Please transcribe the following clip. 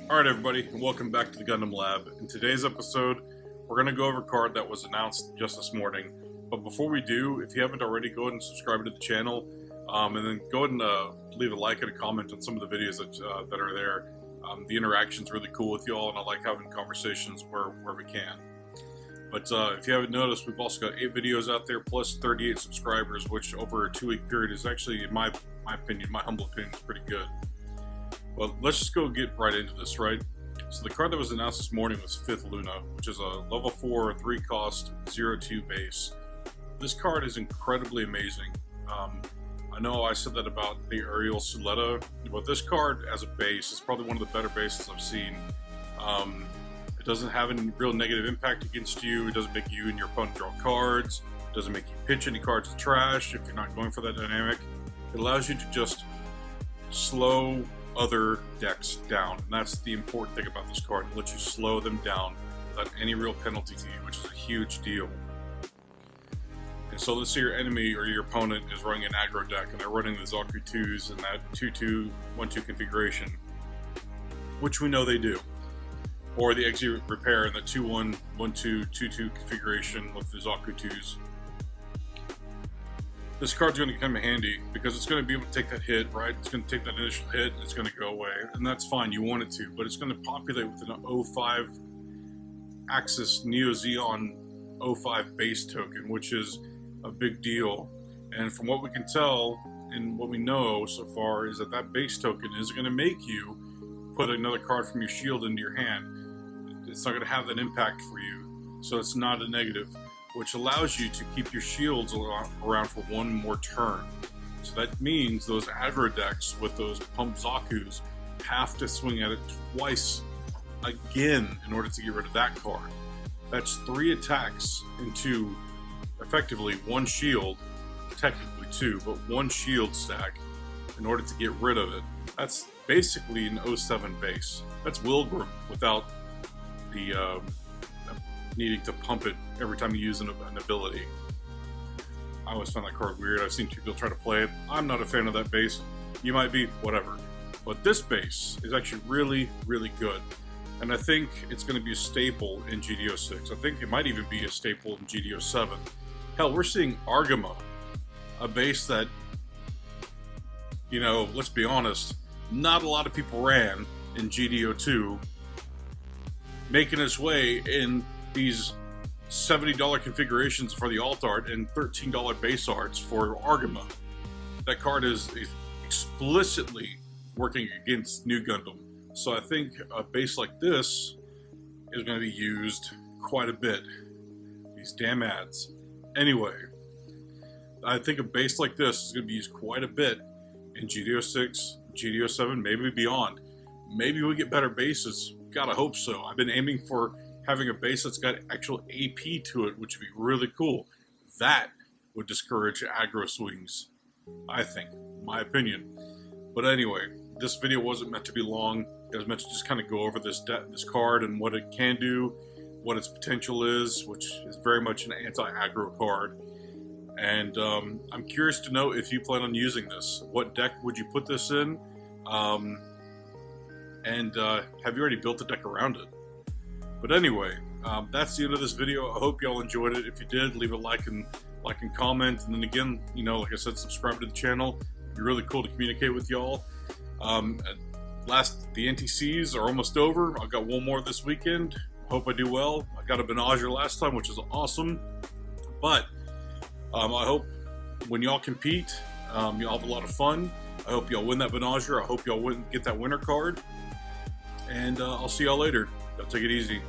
Alright everybody, and welcome back to the Gundam Lab. In today's episode, we're going to go over a card that was announced just this morning. But before we do, if you haven't already, go ahead and subscribe to the channel. And then go ahead and leave a like and a comment on some of the videos that are there. The interaction's really cool with y'all, and I like having conversations where we can. But if you haven't noticed, we've also got 8 videos out there, plus 38 subscribers, which over a 2-week period is actually, in my opinion, my humble opinion, is pretty good. Well, let's just go get right into this, right? So the card that was announced this morning was 5th Luna, which is a level 4, 3 cost, 0-2 base. This card is incredibly amazing. I know I said that about the Aerial Suletta, but this card as a base is probably one of the better bases I've seen. It doesn't have any real negative impact against you. It doesn't make you and your opponent draw cards. It doesn't make you pitch any cards to trash if you're not going for that dynamic. It allows you to just slow other decks down, and that's the important thing about this card. It lets you slow them down without any real penalty to you, which is a huge deal. And so let's say your enemy or your opponent is running an aggro deck and they're running the Zaku 2s in that 2-2, 1-2 configuration, which we know they do, or the Execute Repair in the 2-1, 1-2, 2-2 configuration with the Zaku 2s. This card's going to come in handy because it's going to be able to take that hit, right? It's going to take that initial hit and it's going to go away, and that's fine, you want it to, but it's going to populate with an 05 Axis Neo Zeon 05 base token, which is a big deal. And from what we can tell and what we know so far is that that base token is going to make you put another card from your shield into your hand. It's not going to have that impact for you, so it's not a negative, which allows you to keep your shields around for one more turn. So that means those aggro decks with those pump Zakus have to swing at it twice again in order to get rid of that card. That's 3 attacks into effectively 1 shield, technically 2, but 1 shield stack in order to get rid of it. That's basically an 07 base. That's Wilgrim without the needing to pump it every time you use an ability. I always find that card weird. I've seen people try to play it. I'm not a fan of that base. You might be, whatever. But this base is actually really, really good. And I think it's going to be a staple in GDO6. I think it might even be a staple in GDO7. Hell, we're seeing Argama, a base that, you know, let's be honest, not a lot of people ran in GDO2, making its way in these $70 configurations for the alt art and $13 base arts for Argama. That card is explicitly working against New Gundam. So I think a base like this is going to be used quite a bit. These damn ads. Anyway, I think a base like this is going to be used quite a bit in GDO6, GDO7, maybe beyond. Maybe we get better bases. Gotta hope so. I've been aiming for having a base that's got actual AP to it, which would be really cool. That would discourage aggro swings, I think, my opinion. But anyway, this video wasn't meant to be long. It was meant to just kind of go over this card and what it can do, what its potential is, which is very much an anti-aggro card. And I'm curious to know if you plan on using this. What deck would you put this in? And have you already built a deck around it? But anyway, that's the end of this video. I hope y'all enjoyed it. If you did, leave a like and comment. And then again, you know, like I said, subscribe to the channel. It'd be really cool to communicate with y'all. The NTCs are almost over. I've got one more this weekend. Hope I do well. I got a Benager last time, which is awesome. But I hope when y'all compete, y'all have a lot of fun. I hope y'all win that Benager. I hope y'all get that winner card. And I'll see y'all later. Y'all take it easy.